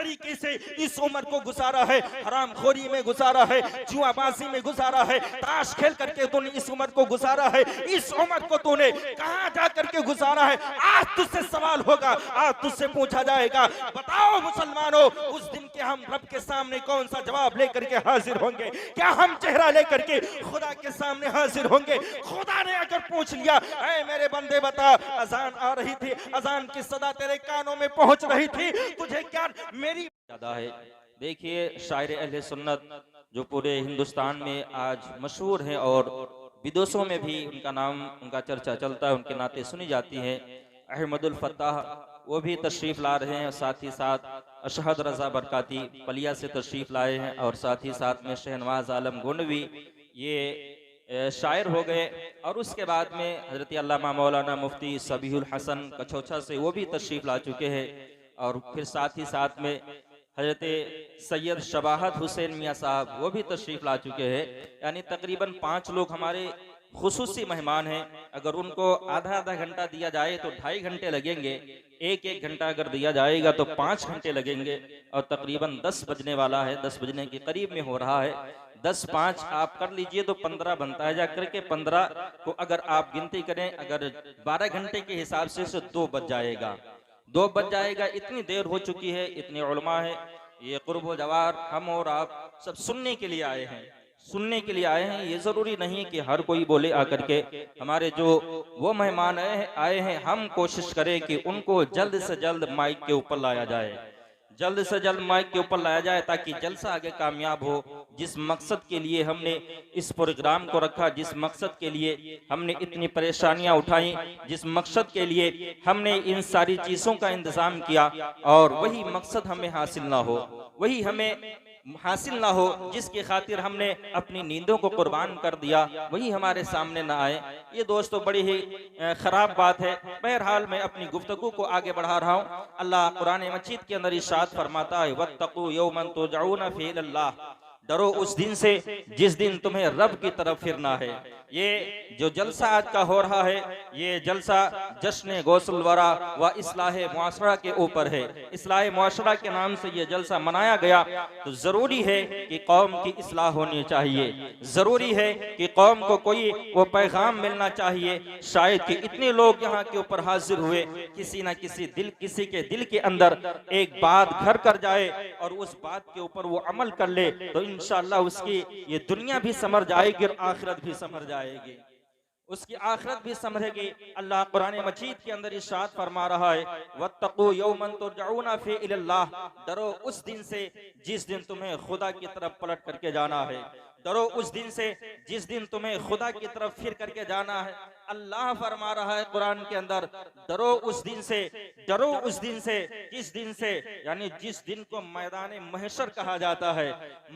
तरीके से इस उम्र को गुजारा है, हराम खोरी में गुजारा है, जुआबाजी में गुजारा है, ताश खेल करके तूने इस उम्र को गुजारा है, इस उम्र को तूने कहां जा करके गुजारा है। आज तुझसे सवाल होगा, आज तुझसे पूछा जाएगा। बताओ मुसलमानों, उस दिन के हम रब के सामने कौन सा जवाब लेकर के हाजिर होंगे? क्या हम चेहरा लेकर के खुदा के सामने हाजिर होंगे? खुदा ने अगर पूछ लिया, ऐ मेरे बंदे बता, अजान आ रही थी, अजान की सदा तेरे कानों में पहुंच रही थी, तुझे क्या मेरी ज्यादा है? देखिए, शायर अहले सुन्नत जो पूरे हिंदुस्तान में आज मशहूर हैं और विदेशों में भी उनका नाम, उनका चर्चा चलता है, उनके नाते सुनी जाती है, अहमदुल फत्ताह, वो भी तशरीफ़ ला रहे हैं। साथ ही साथ अशहद रज़ा बरकाती पलिया से तशरीफ़ लाए हैं और साथ ही साथ में शहनवाज आलम गोंडवी ये शायर हो गए। और उसके बाद में हज़रत अल्लामा मौलाना मुफ्ती सबीहुल हसन कछोछा से वो भी तशरीफ़ ला चुके हैं। और फिर साथ ही साथ में हज़रत सैयद शबाहत हुसैन मियाँ साहब वो भी तशरीफ़ ला चुके हैं। यानी तकरीबन 5 लोग हमारे खुसूसी मेहमान हैं। अगर उनको आधा आधा घंटा दिया जाए तो 2.5 घंटे लगेंगे, एक एक घंटा अगर दिया जाएगा तो 5 घंटे लगेंगे। और तकरीबन 10 बजने वाला है, 10 बजने के करीब में हो रहा है। 10-5 आप कर लीजिए तो 15 बनता है, जा करके 15 को अगर आप गिनती करें, अगर 12 घंटे के हिसाब से 2 बज जाएगा, 2 बज जाएगा। इतनी देर हो चुकी है, इतने उलमा है, ये कुर्ब जवार हम और आप सब सुनने के लिए आए हैं, सुनने के लिए आए हैं। ये जरूरी नहीं कि हर कोई बोले आकर के। हमारे जो वो मेहमान आए हैं, हम कोशिश करें कि उनको जल्द से जल्द माइक के ऊपर लाया जाए, जल्द से जल्द माइक के ऊपर लाया जाए, ताकि जलसा आगे कामयाब हो। जिस मकसद के लिए हमने इस प्रोग्राम को रखा, जिस मकसद के लिए हमने इतनी परेशानियां उठाई, जिस मकसद के लिए हमने इन सारी चीज़ों का इंतज़ाम किया, और वही मकसद हमें हासिल ना हो, वही हमें हासिल ना हो, जिसकी खातिर हमने अपनी नींदों को कुर्बान कर दिया, वही हमारे सामने ना आए। ये दोस्तों बड़ी ही खराब बात है। बहरहाल मैं अपनी गुफ्तगू को आगे बढ़ा रहा हूँ। अल्लाह कुरान मजीद के अंदर इरशाद फरमाता है, वत्तकू यौमन तुरजऊन फीही इलल्लाह, डरो उस दिन से जिस दिन तुम्हें रब की तरफ फिरना है। ये जो जलसा आज का हो रहा है, ये जलसा जश्न गौसल वरा व इस्लाह मुआशरा के ऊपर है। इस्लाह मुआशरा के नाम से ये जलसा मनाया गया। तो जरूरी है कि कौम की इस्लाह होनी चाहिए, जरूरी है कि कौम को कोई वो पैगाम मिलना चाहिए। शायद कि इतने लोग यहाँ के ऊपर हाजिर हुए, किसी ना किसी के दिल के अंदर एक बात घर कर जाए और उस बात के ऊपर वो अमल कर ले, तो इंशाअल्लाह उसकी ये दुनिया भी संवर जाएगी और आखिरत भी संवर जाएगी, उसकी आखिरत भी संभलेगी। अल्लाह कुरान मजीद के अंदर इरशाद फरमा रहा है, वत्तकू यौमन तुरजऊन फीही इलल्लाह, डरो उस दिन से जिस दिन तुम्हें खुदा की तरफ पलट करके जाना है, डरो उस दिन से जिस दिन तुम्हें खुदा की तरफ फिर करके जाना है। अल्लाह फरमा रहा है कुरान के अंदर, डरो उस दिन से, डरो उस दिन से, किस दिन से, यानी जिस दिन को मैदान महशर कहा जाता है।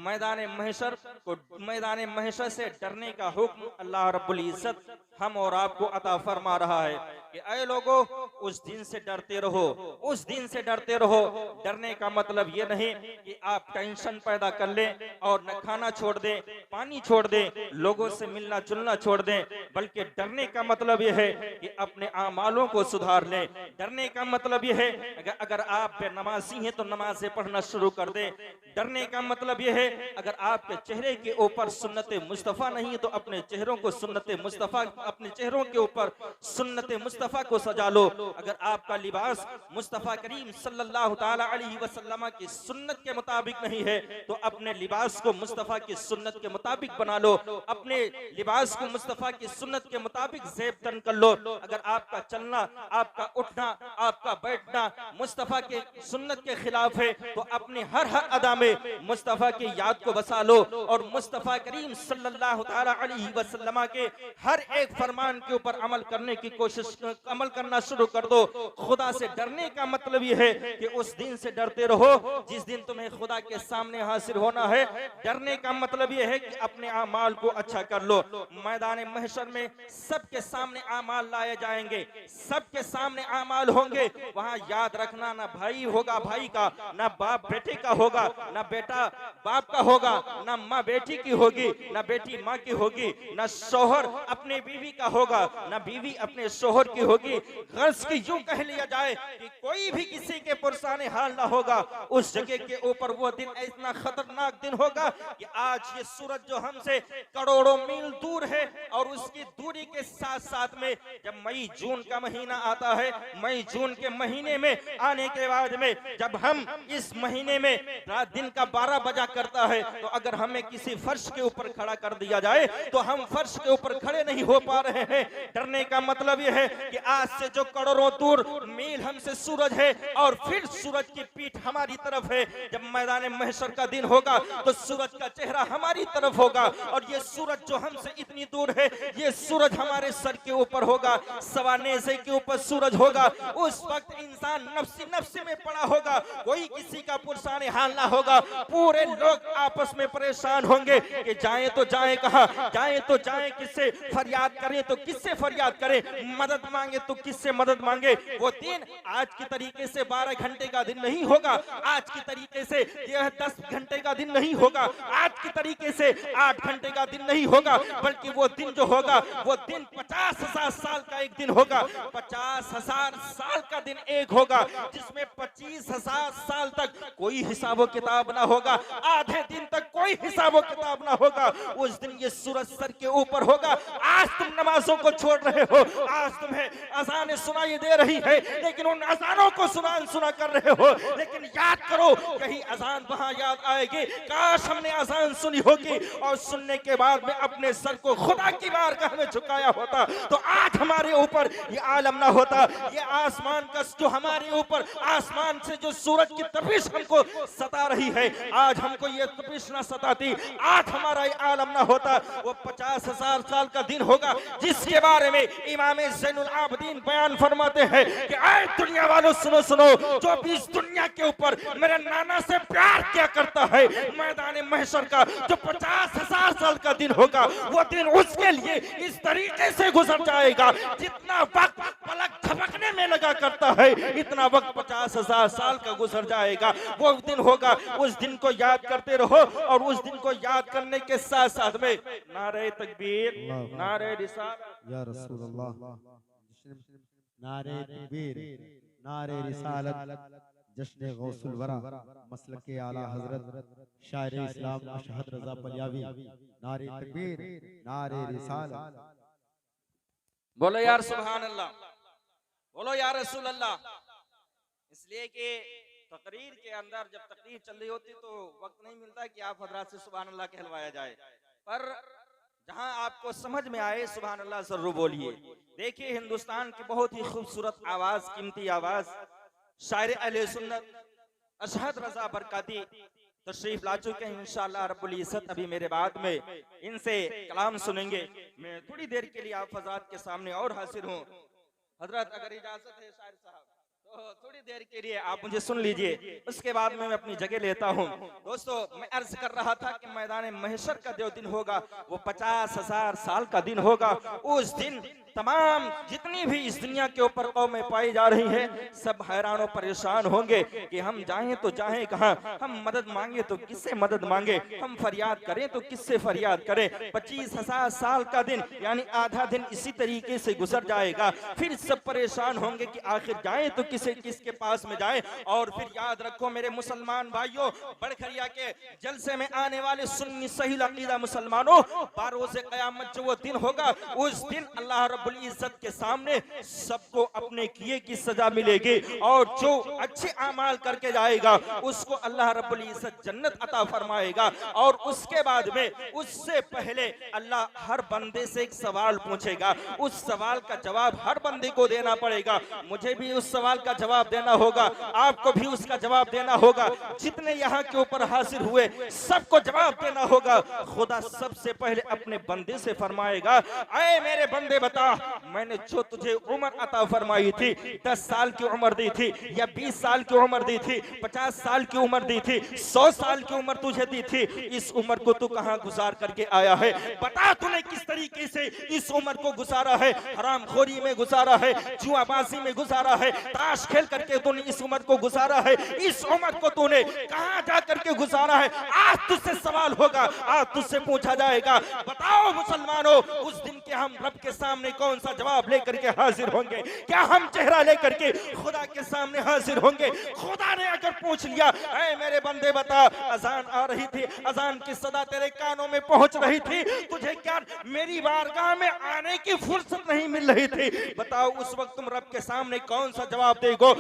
मैदान महशर को, मैदान महशर से डरने का हुक्म अल्लाह रब्बुल इज्जत हम और आपको अता फरमा रहा है कि ऐ लोगों, उस दिन से डरते रहो, उस दिन से डरते रहो। डरने का मतलब ये नहीं कि आप टेंशन पैदा कर लें और न खाना छोड़ दें, पानी छोड़ दें, लोगों से मिलना जुलना छोड़ दें, बल्कि डरने का मतलब यह है कि अपने आमालों को सुधार लें। डरने का मतलब यह है अगर आप बेनमाजी हैं तो नमाजें पढ़ना शुरू कर दें। डरने का मतलब यह है अगर आपके चेहरे के ऊपर सुन्नत मुस्तफ़ा नहीं है तो अपने चेहरों को सुन्नत मुस्तफ़ा, अपने चेहरों के ऊपर सुन्नत मुस्तफ़ा को सजा लो। अगर आपका लिबास मुस्तफ़ा करीम सल्लल्लाहु ताला अलैहि वसल्लम की सुन्नत के मुताबिक नहीं है तो अपने लिबास को मुस्तफ़ा की सुन्नत के मुताबिक बना लो, अपने लिबास को मुस्तफ़ा की सुन्नत के मुताबिक ज़ेब तन कर लो। अगर आपका चलना, आपका उठना, आपका बैठना मुस्तफ़ा के सुन्नत के खिलाफ है तो अपनी हर अदा में मुस्तफ़ा की याद को बसा लो और मुस्तफ़ा करीम सल्लल्लाहु ताला अलैहि वसल्लम के हर एक फरमान के ऊपर अमल करने की कोशिश, अमल करना शुरू कर दो। खुदा से डरने का मतलब यह है कि उस दिन से डरते रहो जिस दिन तुम्हें खुदा के सामने हाजिर होना है। डरने का मतलब यह है कि अपने अमाल को अच्छा कर लो। मैदान महशर में सबके सबके सामने आमाल लाए जाएंगे, सबके सामने आमाल होंगे। वहां याद रखना, ना भाई होगा भाई का, ना बाप बेटे का होगा, ना बेटा बाप का होगा, ना माँ बेटी की होगी, ना बेटी माँ की होगी, ना शोहर अपने बीवी का होगा, ना बीवी अपने शोहर की होगी। गर्ज की यूं कह लिया जाए कि कोई भी किसी के पुरसाने हाल ना होगा। उस जगह के ऊपर वो दिन इतना खतरनाक दिन होगा कि आज ये सूरज जो हमसे करोड़ों मील दूर है, और उसकी दूरी के साथ साथ में जब मई जून का महीना आता है, मई जून के महीने में आने के बाद में जब हम इस महीने में रात दिन का 12 बजा करता है, तो अगर हमें किसी फर्श के ऊपर खड़ा कर दिया जाए तो हम फर्श के ऊपर खड़े नहीं हो पा रहे हैं। डरने का मतलब यह है कि आज से जो करोड़ों दूर मील हमसे सूरज है, और फिर सूरज की पीठ हमारी तरफ है। जब मैदान महशर का दिन होगा तो सूरज का चेहरा हमारी तरफ होगा, और ये सूरज जो हमसे इतनी दूर है, ये सूरज हमारे सर के ऊपर होगा, सवा नेज़े के ऊपर सूरज होगा। उस वक्त इंसान नफ्सी नफ्सी में पड़ा होगा, कोई किसी का पुरसाने हाल ना होगा। पूरे लोग आपस में परेशान होंगे कि जाएं तो जाएं कहां, जाएं तो जाएं किससे, फरियाद करें तो किससे फरियाद करें, मदद मांगे तो किससे मदद मांगे। वो दिन आज की तरीके से 12 घंटे का दिन नहीं होगा, आज की तरीके से यह 10 घंटे का दिन नहीं होगा, आज की तरीके से 8 घंटे का दिन नहीं होगा, बल्कि वो दिन जो होगा वो दिन 50,000 साल का एक दिन होगा। 50,000 साल का दिन एक होगा, जिसमें 25,000 साल तक कोई हिसाबो किताब ना होगा, आधे दिन तक कोई हिसाबो किताब ना होगा। उस दिन ये सूरज सर के ऊपर होगा। आज तुम नमाजों को छोड़ रहे हो, आज तुम्हें अजानें सुनाई दे रही है, लेकिन उन अजानों को सुना कर रहे हो। लेकिन याद करो, यही अजान वहां याद आएगी, काश हमने अजान सुनी होगी और सुनने के बाद में अपने सर को खुदा की बारगाह में झुकाया होता, तो आज हमारे ऊपर ये आलम ना होता। ये आसमान का जो हमारे ऊपर आसमान से जो सूरज की तपिश हमको सता रही है, आज हमको ये तपिश ना सताती, आज हमारा ये आलम ना होता। वो 50,000 साल का दिन होगा, जिसके बारे में इमाम ज़ैनुल आबिदीन बयान फरमाते हैं कि ऐ दुनिया वालों सुनो सुनो, जो भी इस दुनिया के ऊपर मेरे नाना से प्यार क्या करता है, मैदान महशर का जो 50,000 साल का दिन होगा, वो दिन उसके लिए इस तरीके से गुजर जाएगा, जितना वक्त पलक झपकने में लगा करता है, इतना वक्त 50,000 साल का गुजर जाएगा। वो दिन होगा, उस दिन को याद करते रहो, और उस दिन को याद करने के साथ साथ में नारे तकबीर, नारे रिसालत या रसूल अल्लाह, नारे तकबीर, नारे रिसालत, जश्न गौसुल वरा, मसलक के आला हजरत शायर इस्लाम अशहद रजा पलियावी, नारे तकबीर, नारे रिसालत। बोलो यार सुभान अल्लाह, बोलो यार रसूल अल्लाह। इसलिए कि तकरीर के अंदर जब तकरीर चल रही होती तो वक्त नहीं मिलता कि आप हजरात से सुभान अल्लाह कहलवाया जाए, पर जहां आपको समझ में आए सुभान अल्लाह जरूर बोलिए। देखिए, हिंदुस्तान की बहुत ही खूबसूरत आवाज, कीमती आवाज, शायर अहले सुन्नत अशहद रजा बरकाती तशरीफ ला चुके हैं। इंशाअल्लाह रब्बुल इज्जत अभी मेरे बाद में इनसे कलाम सुनेंगे। मैं थोड़ी देर के लिए आप हजरात के सामने और हाजिर हूँ। हजरत अगर इजाजत है शायर साहब, तो थोड़ी देर के लिए आप मुझे सुन लीजिए, उसके बाद में मैं अपनी जगह लेता हूँ। दोस्तों, मैं अर्ज कर रहा था कि मैदान महशर का जो दिन होगा वो 50,000 साल का दिन होगा। उस दिन तमाम जितनी भी इस दुनिया के ऊपर कौमें पाई जा रही हैं, सब हैरान और परेशान होंगे कि हम जाएं तो जाएं कहां, हम मदद मांगे तो किससे मदद मांगे, हम फरियाद करें तो किससे फरियाद करें। 25,000 साल का दिन यानी आधा दिन इसी तरीके से गुजर जाएगा। फिर सब परेशान होंगे कि आखिर जाएं तो किसके पास में जाएं। और फिर याद रखो मेरे मुसलमान भाइयों, बड़खरिया के जलसे में आने वाले सुन्नी सही अकीदा मुसलमानों, बारोज़े क़यामत जो वो दिन होगा, उस दिन अल्लाह रब्बुल इज्जत के सामने सबको अपने किए की सजा मिलेगी, और जो अच्छे अमाल करके जाएगा उसको अल्लाह रब्बुल इज्जत जन्नत अता फरमाएगा। और उसके बाद में उससे पहले अल्लाह हर बंदे से एक सवाल पूछेगा, उस सवाल का जवाब हर बंदे को देना पड़ेगा। मुझे भी उस सवाल का जवाब देना होगा, आपको भी उसका जवाब देना होगा, जितने यहाँ के ऊपर हाजिर हुए सबको जवाब देना होगा। खुदा सबसे पहले अपने बंदे से फरमाएगा, ऐ मेरे बंदे बता बता, मैंने जो तुझे उम्र अता फरमाई थी, 10 साल की उम्र दी थी या 20 साल की उम्र दी थी, 50 साल की उम्र दी थी, 100 साल की उम्र तुझे दी थी, इस उम्र को तू कहां गुजार करके आया है? बता तूने किस तरीके से इस उम्र को गुजारा है? हरामखोरी में गुजारा है, जुआबाजी में गुजारा है, ताश खेल करके तूने इस उम्र को गुजारा है। इस उम्र को तूने कहां जा करके गुजारा है? आज तुझसे सवाल होगा, आज तुझसे पूछा जाएगा। बताओ मुसलमानों, उस दिन के हम रब के सामने कौन सा जवाब लेकर के हाजिर होंगे? क्या हम चेहरा लेकर के खुदा के सामने हाजिर होंगे? खुदा ने अगर पूछ लिया, ऐ मेरे बंदे बता, अजान आ रही थी, अजान की सदा तेरे कानों में पहुंच रही थी, तुझे क्या मेरी बारगाह में आने की फुर्सत नहीं मिल रही थी? बताओ उस वक्त तुम रब के सामने कौन सा जवाब देगो?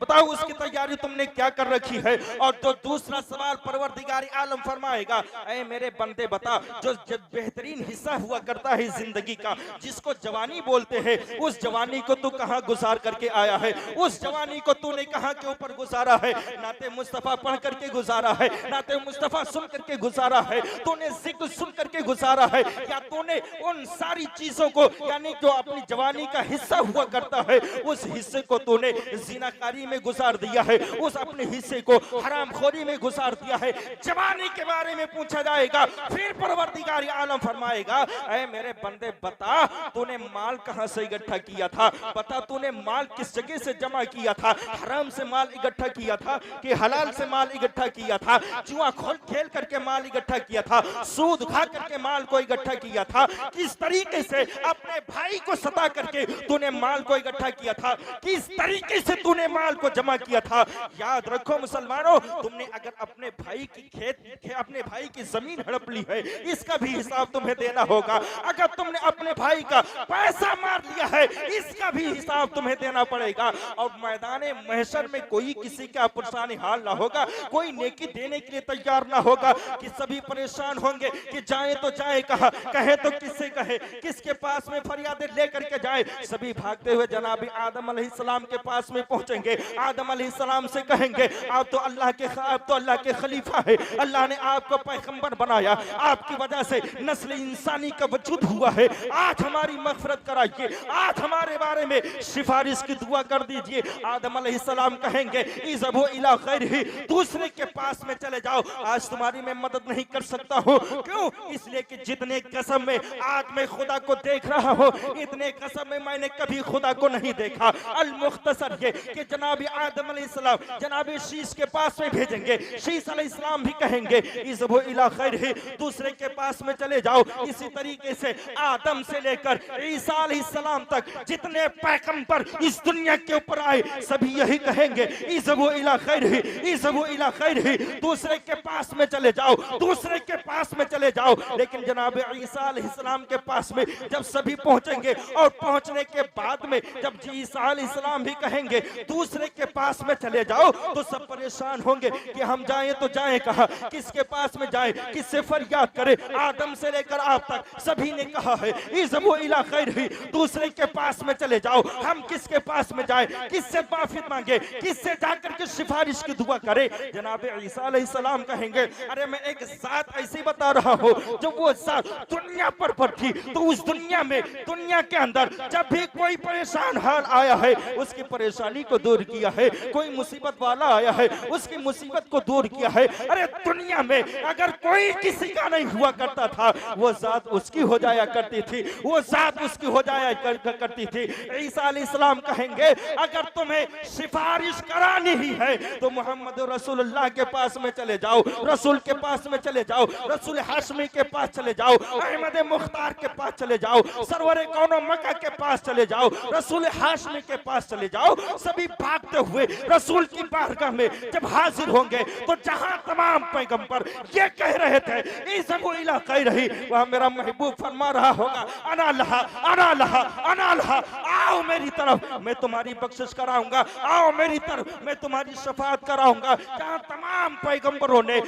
बताओ उसकी तैयारी तुमने क्या कर रखी है? और जो दूसरा सवाल परवरदिगार आलम फरमाएगा, ऐ मेरे बंदे बता, जो बेहतरीन हिस्सा हुआ करता है जिंदगी का, जिसको जवानी बोलते हैं, उस जवानी को तू कहां गुजार करके आया है? उस जवानी को तूने कहां के ऊपर गुजारा है? नाते मुस्तफा पढ़ करके गुजारा है, नाते मुस्तफा सुन करके गुजारा है, तूने जिक्र सुन करके गुजारा है, या तूने उन सारी चीजों को, यानी जो अपनी जवानी का हिस्सा हुआ करता है, उस हिस्से को तूने जिनाकारी में गुजार दिया है, उस अपने हिस्से को हरामखोरी में गुजार दिया है? जवानी के बारे में पूछा जाएगा, फिर परवरदिगार आलम फरमाएगा, ऐ मेरे बंदे बता, तूने माल कहां से इकट्ठा किया था? बता, तूने माल किस जगह से जमा किया था? हराम से माल इकट्ठा किया था कि हलाल से माल इकट्ठा किया था? जुआ खेल करके माल इकट्ठा किया था? सूद खा करके माल को इकट्ठा किया था? किस तरीके से अपने भाई को सता करके तूने माल को इकट्ठा किया था? किस तरीके से तूने माल को जमा किया था? याद रखो मुसलमानों, तुमने अगर अपने भाई की अपने भाई की जमीन हड़प ली है, इसका भी हिसाब तुम्हें देना होगा। अगर तुमने अपने भाई का पैसा मार लिया है, इसका भी हिसाब तुम्हें देना पड़ेगा। और मैदाने महशर में कोई किसी का परेशानी हाल ना होगा, कोई नेकी देने के लिए तैयार ना होगा, कि सभी परेशान होंगे कि जाए तो जाए कहां, कहे तो किससे कहे, किसके पास में फरियादें लेकर के जाए? सभी भागते हुए जनाब आदम अलैहिस्सलाम के पास में पहुंचेंगे। आदम अलैहिस्सलाम से कहेंगे, आप तो अल्लाह के खलीफा है, अल्लाह ने आपको पैगंबर बनाया, आपकी वजह से नस्ल इंसानी का वजूद हुआ है, आज हमारी मगफरत कराइए, आज हमारे बारे में सिफारिश की दुआ कर दीजिए। आदम अलैहिस्सलाम कहेंगे, इज़हबू इला गैरिही, दूसरे के पास में चले जाओ, आज तुम्हारी मैं मदद नहीं कर सकता हूँ। क्यों? इसलिए कि जितने कसम में आज मैं खुदा को देख रहा हूँ, इतने कसम में मैंने कभी खुदा को नहीं देखा। अल मुख्तसर ये कि जनाब आदम अलैहिस्सलाम जनाब शीश के पास में भेजेंगे, शीश अलैहिस्सलाम भी कहेंगे, इज़हबू इला गैरिही, दूसरे के पास में चले जाओ। इसी तरीके से आदम से लेकर ईसा अलैहिस्सलाम तक जितने पैगंबर इस दुनिया के ऊपर आए, सभी यही कहेंगे, इज़हबू इला गैरिही, इज़हबू इला गैरिही, दूसरे के पास में चले जाओ, दूसरे के पास में चले जाओ। लेकिन जनाब ईसा अलैहिस्सलाम के पास में जब सभी पहुंचेंगे, और पहुंचने के बाद में जब ईसा अलैहिस्सलाम भी कहेंगे दूसरे के पास में चले जाओ, तो सब परेशान होंगे कि हम जाएं तो जाएं कहां, किसके पास में जाएं, किससे फरियाद करें? आदम से लेकर आप तक सभी ने कहा है, इज़हबू इला गैरिही, दूसरे के पास में चले जाओ। हम किसके पास में जाएं, किससे माफी मांगे, किससे जाकर के सिफारिश की दुआ करें? जनाब ईसा अलैहिस्सलाम कहेंगे, अरे मैं एक जात ऐसी बता रहा हूँ, जो वो जात दुनिया पर थी, तो उस दुनिया में, दुनिया के अंदर जब भी कोई परेशान हाल आया है, उसकी परेशानी को दूर किया है, कोई मुसीबत वाला आया है, उसकी मुसीबत को दूर किया है। अरे दुनिया में अगर कोई किसी का नहीं हुआ करता था, वो जात उसकी हो जाया करती थी, वो जात उसकी हो जाया करती थी। ईसा अलैहिस्सलाम कहेंगे, अगर तुम्हें सिफारिश करानी ही है तो मोहम्मद रसूलुल्लाह के पास में चले जाओ, रसूल के पास में चले जाओ, रसूल हाशमी के पास चले जाओ, अहमद मुख्तार के पास चले जाओ, सरवर कौनो मक्का के पास चले जाओ, रसूल हाशमी के पास चले जाओ। सभी भागते हुए रसूल की बारगाह में जब हाजिर होंगे, तो जहां तमाम पैगंबर ये कह रहे थे, इज़हबू इला गैरिही, वहां मेरा महबूब फरमा रहा होगा, अना लहा अना लहा अना लहा, आओ मेरी तरफ, मैं तुम्हारी बख्शिश कराऊंगा, आओ मेरी तरफ, मैं तुम्हारी शफाअत कराऊंगा। जहां तमाम पैगंबरों ने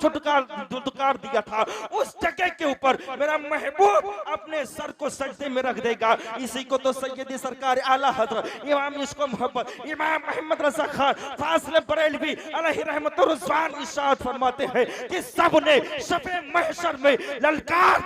छुटकार दिया था, उस जगह के ऊपर मेरा महबूब अपने सर को सजदे में रख देगा। इसी को तो सैयदी सरकार आला हज़रत इमाम इसको मोहब्बत इमाम अहमद रज़ा खान फाज़िल बरेलवी अलैहि रहमतुर रज़वान इरशाद फरमाते हैं कि सबने शफ़े महशर में ललकार